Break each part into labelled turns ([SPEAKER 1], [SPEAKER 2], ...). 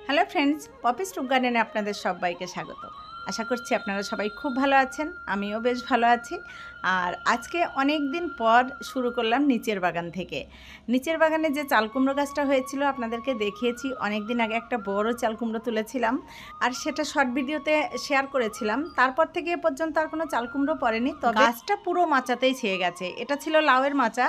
[SPEAKER 1] Hello friends, Poppy's টুক গার্ডেনে আপনাদের সবাইকে স্বাগত। আশা করছি আপনারা সবাই খুব ভালো আছেন, আমিও বেশ ভালো আছি। আর আজকে অনেক দিন পর শুরু করলাম নিচের বাগান থেকে। নিচের বাগানে যে চালকুমড়ো গাছটা হয়েছিল আপনাদেরকে দেখিয়েছি, অনেক দিন আগে একটা বড় চালকুমড়ো তুলেছিলাম আর সেটা শর্ট ভিডিওতে শেয়ার করেছিলাম। তারপর থেকে এ পর্যন্ত আর কোনো চালকুমড়ো পড়েনি, তো গাছটা পুরো মাচাতেই ছেয়ে গেছে। এটা ছিল লাউয়ের মাচা,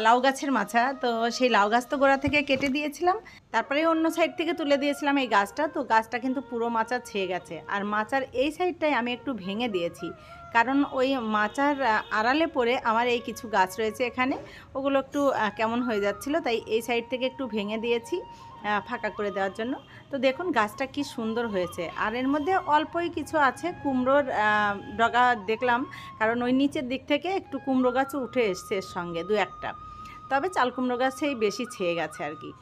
[SPEAKER 1] লাউ গাছের মাচা, তো সেই লাউ গাছ তো গোড়া থেকে কেটে দিয়েছিলাম, তারপরে অন্য সাইড থেকে তুলে দিয়েছিলাম এই গাছটা। তো গাছটা কিন্তু পুরো মাচা ছেয়ে গেছে, আর মাচার এই সাইডটাই আমি একটু ভেঙে দিয়েছি, কারণ ওই মাচার আড়ালে পড়ে আমার এই কিছু গাছ রয়েছে এখানে, ওগুলো একটু কেমন হয়ে যাচ্ছিলো, তাই এই সাইড থেকে একটু ভেঙে দিয়েছি ফাঁকা করে দেওয়ার জন্য। তো দেখুন গাছটা কি সুন্দর হয়েছে। আর এর মধ্যে অল্পই কিছু আছে কুমড়োর ডগা দেখলাম, কারণ ওই নিচের দিক থেকে একটু কুমড়ো গাছও উঠে এসছে এর সঙ্গে দু একটা, তবে চাল কুমড়ো গাছেই বেশি ছেয়ে গেছে আর কি।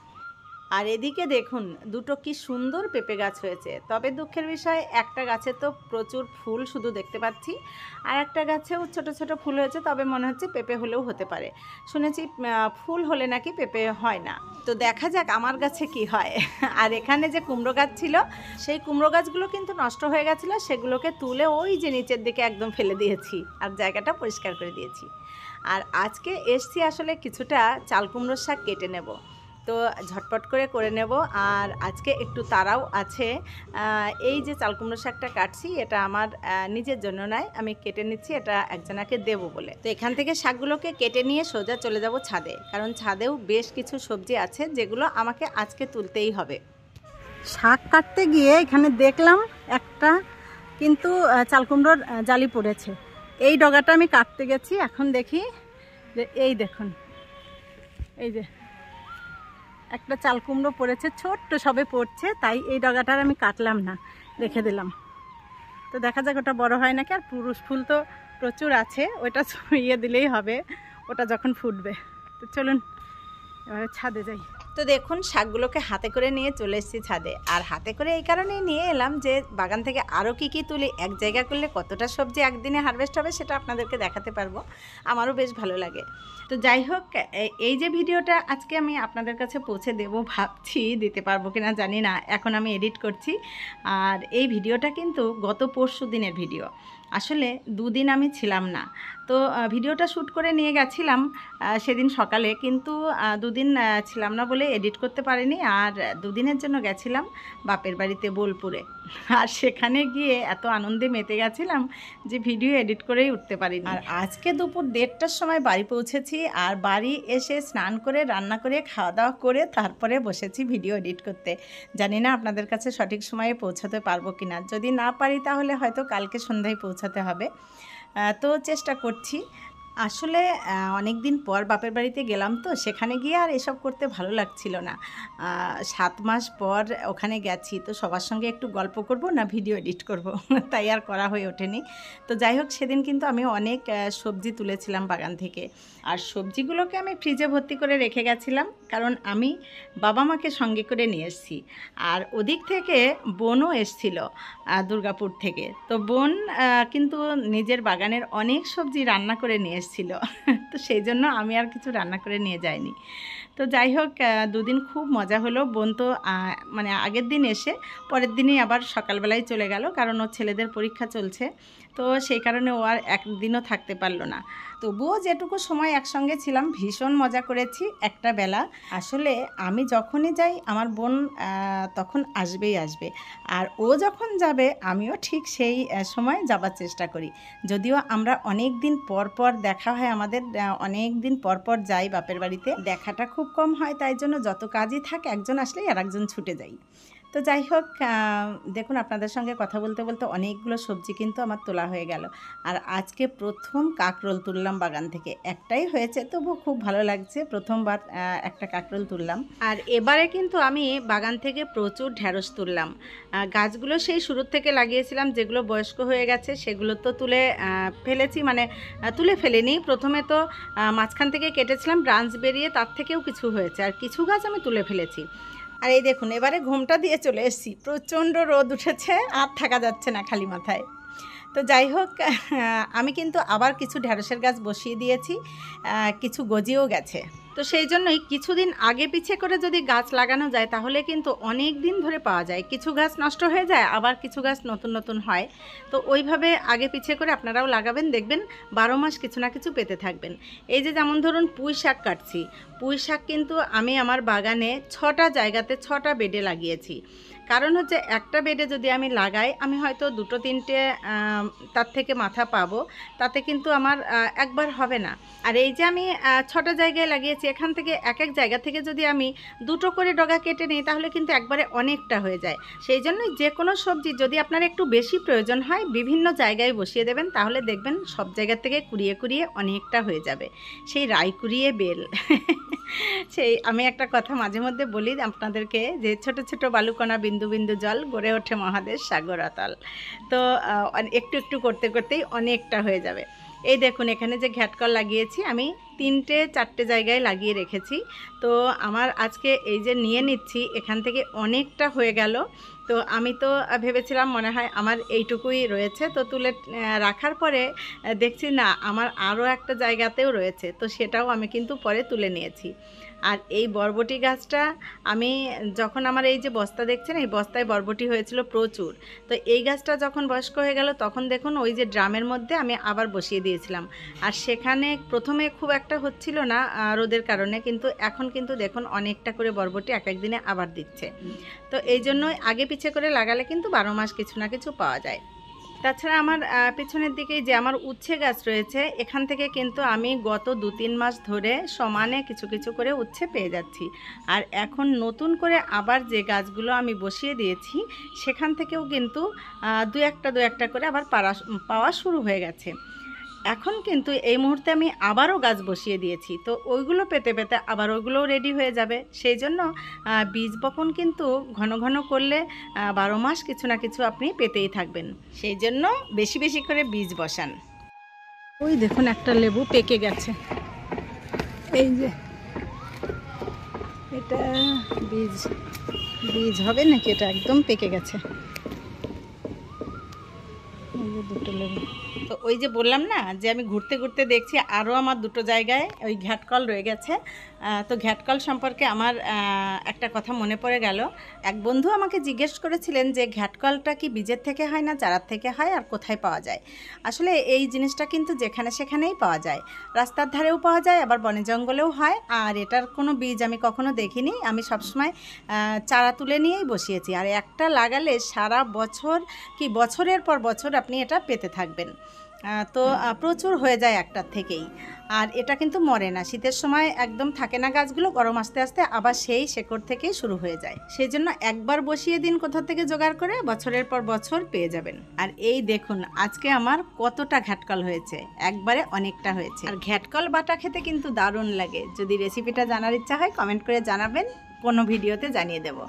[SPEAKER 1] আর এদিকে দেখুন দুটো কি সুন্দর পেঁপে গাছ হয়েছে, তবে দুঃখের বিষয় একটা গাছে তো প্রচুর ফুল শুধু দেখতে পাচ্ছি, আর একটা গাছেও ছোট ছোট ফুল হয়েছে, তবে মনে হচ্ছে পেঁপে হলেও হতে পারে। শুনেছি ফুল হলে নাকি পেঁপে হয় না, তো দেখা যাক আমার গাছে কি হয়। আর এখানে যে কুমড়ো গাছ ছিল সেই কুমড়ো গাছগুলো কিন্তু নষ্ট হয়ে গেছিলো, সেগুলোকে তুলে ওই যে নিচের দিকে একদম ফেলে দিয়েছি আর জায়গাটা পরিষ্কার করে দিয়েছি। আর আজকে এসছি আসলে কিছুটা চাল কুমড়োর শাক কেটে নেব, তো ঝটপট করে নেব। আর আজকে একটু তাড়াও আছে। এই যে চাল কুমড়ো শাকটা কাটছি এটা আমার নিজের জন্য নয়, আমি কেটে নিচ্ছি এটা একজনাকে দেবো বলে। তো এখান থেকে শাকগুলোকে কেটে নিয়ে সোজা চলে যাব ছাদে, কারণ ছাদেও বেশ কিছু সবজি আছে যেগুলো আমাকে আজকে তুলতেই হবে। শাক কাটতে গিয়ে এখানে দেখলাম একটা কিন্তু চাল কুমড়োর জালি পড়েছে। এই ডগাটা আমি কাটতে গেছি, এখন দেখি যে এই দেখুন এই যে একটা চাল কুমড়ো পড়েছে, ছোট্ট সবে পড়ছে, তাই এই ডগাটার আমি কাটলাম না, রেখে দিলাম। তো দেখা যাক ওটা বড় হয় নাকি। আর পুরুষ ফুল তো প্রচুর আছে, ওটা ছড়িয়ে দিলেই হবে ওটা যখন ফুটবে। তো চলুন এবারে ছাদে যাই। তো দেখুন শাকগুলোকে হাতে করে নিয়ে চলে এসেছি ছাদে। আর হাতে করে এই কারণেই নিয়ে এলাম যে বাগান থেকে আরও কী কী তুলি, এক জায়গা করলে কতটা সবজি একদিনে হারভেস্ট হবে সেটা আপনাদেরকে দেখাতে পারবো, আমারও বেশ ভালো লাগে। তো যাই হোক, এই যে ভিডিওটা আজকে আমি আপনাদের কাছে পৌঁছে দেব ভাবছি, দিতে পারবো কিনা জানি না, এখন আমি এডিট করছি। আর এই ভিডিওটা কিন্তু গত পরশু দিনের ভিডিও, আসলে দুদিন আমি ছিলাম না, তো ভিডিওটা শ্যুট করে নিয়ে গেছিলাম সেদিন সকালে, কিন্তু দুদিন ছিলাম না বলে এডিট করতে পারিনি। আর দুদিনের জন্য গেছিলাম বাপের বাড়িতে বোলপুরে, আর সেখানে গিয়ে এত আনন্দে মেতে গেছিলাম যে ভিডিও এডিট করেই উঠতে পারিনি। আর আজকে দুপুর 1:30টার সময় বাড়ি পৌঁছেছি, আর বাড়ি এসে স্নান করে রান্না করে খাওয়া দাওয়া করে তারপরে বসেছি ভিডিও এডিট করতে। জানি না আপনাদের কাছে সঠিক সময়ে পৌঁছাতে পারবো কিনা, যদি না পারি তাহলে হয়তো কালকে সন্ধ্যায় পৌঁছাতে হবে, তো চেষ্টা করছি। আসলে অনেক দিন পর বাপের বাড়িতে গেলাম, তো সেখানে গিয়ে আর এসব করতে ভালো লাগছিল না। 7 মাস পর ওখানে গেছি, তো সবার সঙ্গে একটু গল্প করব না ভিডিও এডিট করব, তাই আর করা হয়ে ওঠেনি। তো যাই হোক, সেদিন কিন্তু আমি অনেক সবজি তুলেছিলাম বাগান থেকে, আর সবজিগুলোকে আমি ফ্রিজে ভর্তি করে রেখে গেছিলাম, কারণ আমি বাবা মাকে সঙ্গে করে নিয়ে এসেছি। আর ওদিক থেকে বোনও এসছিল দুর্গাপুর থেকে, তো বোন কিন্তু নিজের বাগানের অনেক সবজি রান্না করে নিয়ে এসেছিল, তো সেই জন্য আমি আর কিছু রান্না করে নিয়ে যাইনি। তো যাই হোক, দুদিন খুব মজা হলো। বোন তো মানে আগের দিন এসে পরের দিনই আবার সকালবেলায় চলে গেল, কারণ ওর ছেলেদের পরীক্ষা চলছে, তো সেই কারণে ও আর একদিনও থাকতে পারলো না। তবুও যেটুকু সময় একসঙ্গে ছিলাম ভীষণ মজা করেছি একটা বেলা। আসলে আমি যখনই যাই আমার বোন তখন আসবেই আসবে, আর ও যখন যাবে আমিও ঠিক সেই সময় যাবার চেষ্টা করি। যদিও আমরা অনেক দিন পর পর দেখা হয়, আমাদের অনেক দিন পর পর যাই বাপের বাড়িতে, দেখাটা খুব কম হয়, তাই জন্য যত কাজই থাকে একজন আসলেই আর একজন ছুটে যাই। তো যাই হোক, দেখুন আপনাদের সঙ্গে কথা বলতে বলতে অনেকগুলো সবজি কিন্তু আমার তোলা হয়ে গেল। আর আজকে প্রথম কাঁকরোল তুললাম বাগান থেকে, একটাই হয়েছে তবু খুব ভালো লাগছে, প্রথমবার একটা কাঁকরোল তুললাম। আর এবারে কিন্তু আমি বাগান থেকে প্রচুর ঢ্যাঁড়স তুললাম। গাছগুলো সেই শুরুর থেকে লাগিয়েছিলাম, যেগুলো বয়স্ক হয়ে গেছে সেগুলো তো তুলে ফেলেছি, মানে তুলে ফেলিনি, প্রথমে তো মাঝখান থেকে কেটেছিলাম, ব্রাঞ্চ বেরিয়ে তার থেকেও কিছু হয়েছে, আর কিছু গাছ আমি তুলে ফেলেছি। আর এই দেখুন এবারে ঘুমটা দিয়ে চলে এসেছি, প্রচণ্ড রোদ উঠেছে, আর থাকা যাচ্ছে না খালি মাথায়। তো যাই হোক, আমি কিন্তু আবার কিছু ঢ্যাঁড়সের গাছ বসিয়ে দিয়েছি, কিছু গজিয়েও গেছে। তো সেই জন্যই কিছুদিন আগে পিছে করে যদি গাছ লাগানো যায় তাহলে কিন্তু অনেক দিন ধরে পাওয়া যায়। কিছু গাছ নষ্ট হয়ে যায়, আবার কিছু গাছ নতুন নতুন হয়। তো ওইভাবে আগে পিছে করে আপনারাও লাগাবেন, দেখবেন 12 মাস কিছু না কিছু পেতে থাকবেন। এই যে যেমন ধরুন পুঁই শাক কাটছি, পুঁই শাক কিন্তু আমি আমার বাগানে 6টা জায়গাতে 6টা বেডে লাগিয়েছি। কারণ হচ্ছে একটা বেডে যদি আমি লাগাই, আমি হয়তো 2-3টে তার থেকে মাথা পাবো, তাতে কিন্তু আমার একবার হবে না। আর এই যে আমি 6টা জায়গায় লাগিয়েছি, এখান থেকে এক এক জায়গা থেকে যদি আমি 2টো করে ডগা কেটে নিই তাহলে কিন্তু একবারে অনেকটা হয়ে যায়। সেই জন্যই যে কোনো সবজি যদি আপনার একটু বেশি প্রয়োজন হয় বিভিন্ন জায়গায় বসিয়ে দেবেন, তাহলে দেখবেন সব জায়গা থেকে কুড়িয়ে কুড়িয়ে অনেকটা হয়ে যাবে। সেই রাই কুড়িয়ে বেল সেই আমি একটা কথা মাঝে মধ্যে বলি আপনাদেরকে, যে ছোট ছোট বালুকণা বিন্দু বিন্দু জল গড়ে ওঠে মহাদেশ সাগর অতল। তো একটু একটু করতে করতেই অনেকটা হয়ে যাবে। এই দেখুন এখানে যে ঘ্যাটকল লাগিয়েছি আমি 3-4টে জায়গায় লাগিয়ে রেখেছি। তো আমার আজকে এই যে নিয়ে নিচ্ছি, এখান থেকে অনেকটা হয়ে গেল। তো আমি তো ভেবেছিলাম মনে হয় আমার এইটুকুই রয়েছে, তো তুলে রাখার পরে দেখছি না আমার আরও একটা জায়গাতেও রয়েছে, তো সেটাও আমি কিন্তু পরে তুলে নিয়েছি। আর এই বরবটি গাছটা আমি যখন আমার এই যে বস্তা দেখছেন, এই বস্তায় বরবটি হয়েছিল প্রচুর। তো এই গাছটা যখন বয়স্ক হয়ে গেল তখন দেখুন ওই যে ড্রামের মধ্যে আমি আবার বসিয়ে দিয়েছিলাম। আর সেখানে প্রথমে খুব একটা হচ্ছিল না রোদের কারণে, কিন্তু এখন কিন্তু দেখুন অনেকটা করে বরবটি এক একদিনে আবার দিচ্ছে। তো এই জন্যই আগে পিছে করে লাগালে কিন্তু 12 মাস কিছু না কিছু পাওয়া যায়। তাছাড়া আমার পেছনের দিকে যে আমার উচ্ছে গাছ রয়েছে, এখান থেকে কিন্তু আমি গত 2-3 মাস ধরে সমানে কিছু কিছু করে উচ্ছে পেয়ে যাচ্ছি। আর এখন নতুন করে আবার যে গাছগুলো আমি বসিয়ে দিয়েছি সেখান থেকেও কিন্তু দু একটা করে আবার পাওয়া শুরু হয়ে গেছে। এখন কিন্তু এই মুহূর্তে আমি আবারও গাছ বসিয়ে দিয়েছি, তো ওইগুলো পেতে পেতে আবার ওইগুলোও রেডি হয়ে যাবে। সেই জন্য বীজ বপন কিন্তু ঘন ঘন করলে 12 মাস কিছু না কিছু আপনি পেতেই থাকবেন। সেই জন্য বেশি বেশি করে বীজ বসান। ওই দেখুন একটা লেবু পেকে গেছে, এই যে এটা বীজ হবে নাকি, এটা একদম পেকে গেছে। এই যে 2টো লেবু। তো ওই যে বললাম না যে আমি ঘুরতে ঘুরতে দেখছি আরও আমার 2টো জায়গায় ওই ঘ্যাটকল রয়ে গেছে। তো ঘ্যাটকল সম্পর্কে আমার একটা কথা মনে পড়ে গেল। এক বন্ধু আমাকে জিজ্ঞেস করেছিলেন যে ঘ্যাটকলটা কি বীজের থেকে হয় না চারার থেকে হয়, আর কোথায় পাওয়া যায়। আসলে এই জিনিসটা কিন্তু যেখানে সেখানেই পাওয়া যায়, রাস্তার ধারেও পাওয়া যায়, আবার বনে জঙ্গলেও হয়। আর এটার কোনো বীজ আমি কখনো দেখিনি, আমি সবসময় চারা তুলে নিয়েই বসিয়েছি। আর একটা লাগালে সারা বছর কি বছরের পর বছর আপনি এটা পেতে থাকবেন। তো প্রচুর হয়ে যায় একটার থেকেই। আর এটা কিন্তু মরে না, শীতের সময় একদম থাকে না গাছগুলো, গরম আস্তে আস্তে আবার সেই শেকড় থেকেই শুরু হয়ে যায়। সেই জন্য একবার বসিয়ে দিন কোথা থেকে জোগাড় করে, বছরের পর বছর পেয়ে যাবেন। আর এই দেখুন আজকে আমার কতটা ঘ্যাটকল হয়েছে, একবারে অনেকটা হয়েছে। আর ঘ্যাটকল বাটা খেতে কিন্তু দারুণ লাগে। যদি রেসিপিটা জানার ইচ্ছা হয় কমেন্ট করে জানাবেন, কোনো ভিডিওতে জানিয়ে দেব।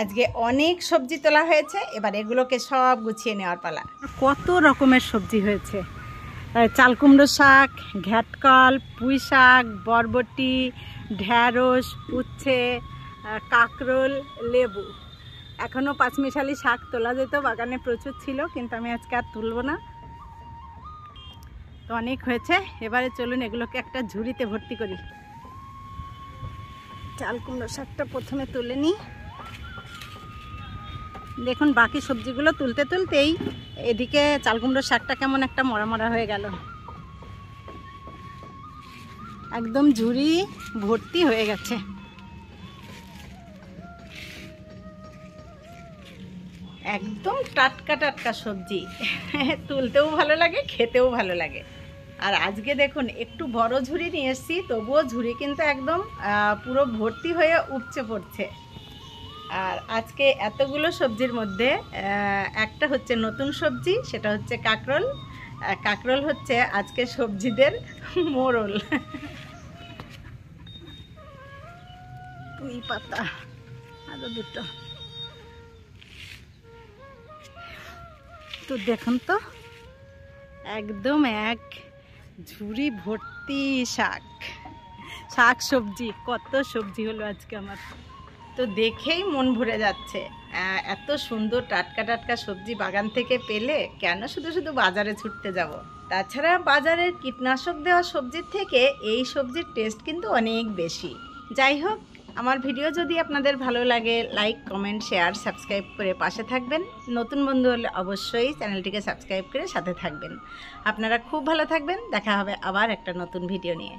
[SPEAKER 1] আজকে অনেক সবজি তোলা হয়েছে, এবার এগুলোকে সব গুছিয়ে নেওয়ার পালা। কত রকমের সবজি হয়েছে, চাল কুমড়ো শাক, ঘ্যাটকল, পুঁই শাক, বরবটি, ঢ্যাঁড়স, উচ্ছে, কাঁকরোল, লেবু। এখনও পাঁচমিশালি শাক তোলা যেত, বাগানে প্রচুর ছিল, কিন্তু আমি আজকে আর তুলবো না। তো অনেক হয়েছে, এবারে চলুন এগুলোকে একটা ঝুড়িতে ভর্তি করি। চাল কুমড়ো শাকটা প্রথমে তুলে নিই। দেখুন বাকি সবজিগুলো তুলতে তুলতেই এদিকে চাল কুমড়োর শাকটা কেমন একটা মরা মরা হয়ে গেল, একদম ঝুড়ি ভর্তি হয়ে গেছে। একদম টাটকা টাটকা সবজি, তুলতেও ভালো লাগে, খেতেও ভালো লাগে। আর আজকে দেখুন একটু বড় ঝুড়ি নিয়ে এসেছি, তবুও ঝুড়ি কিন্তু একদম পুরো ভর্তি হয়ে উপচে পড়ছে। আর আজকে এতগুলো সবজির মধ্যে একটা হচ্ছে নতুন সবজি, সেটা হচ্ছে কাঁকরোল। কাঁকরোল হচ্ছে আজকে সবজিদের মোড়ল। পুঁই পাতা আরো 2টো। তো দেখুন তো একদম এক ঝুড়ি ভর্তি শাক সবজি। কত সবজি হলো আজকে আমার। তো দেখেই মন ভরে যাচ্ছে। এত সুন্দর টাটকা টাটকা সবজি বাগান থেকে পেলে কেন শুধু শুধু বাজারে ছুটতে যাব। তাছাড়া বাজারের কীটনাশক দেওয়া সবজির থেকে এই সবজির টেস্ট কিন্তু অনেক বেশি। যাই হোক, আমার ভিডিও যদি আপনাদের ভালো লাগে লাইক কমেন্ট শেয়ার সাবস্ক্রাইব করে পাশে থাকবেন। নতুন বন্ধু হলে অবশ্যই চ্যানেলটিকে সাবস্ক্রাইব করে সাথে থাকবেন। আপনারা খুব ভালো থাকবেন। দেখা হবে আবার একটা নতুন ভিডিও নিয়ে।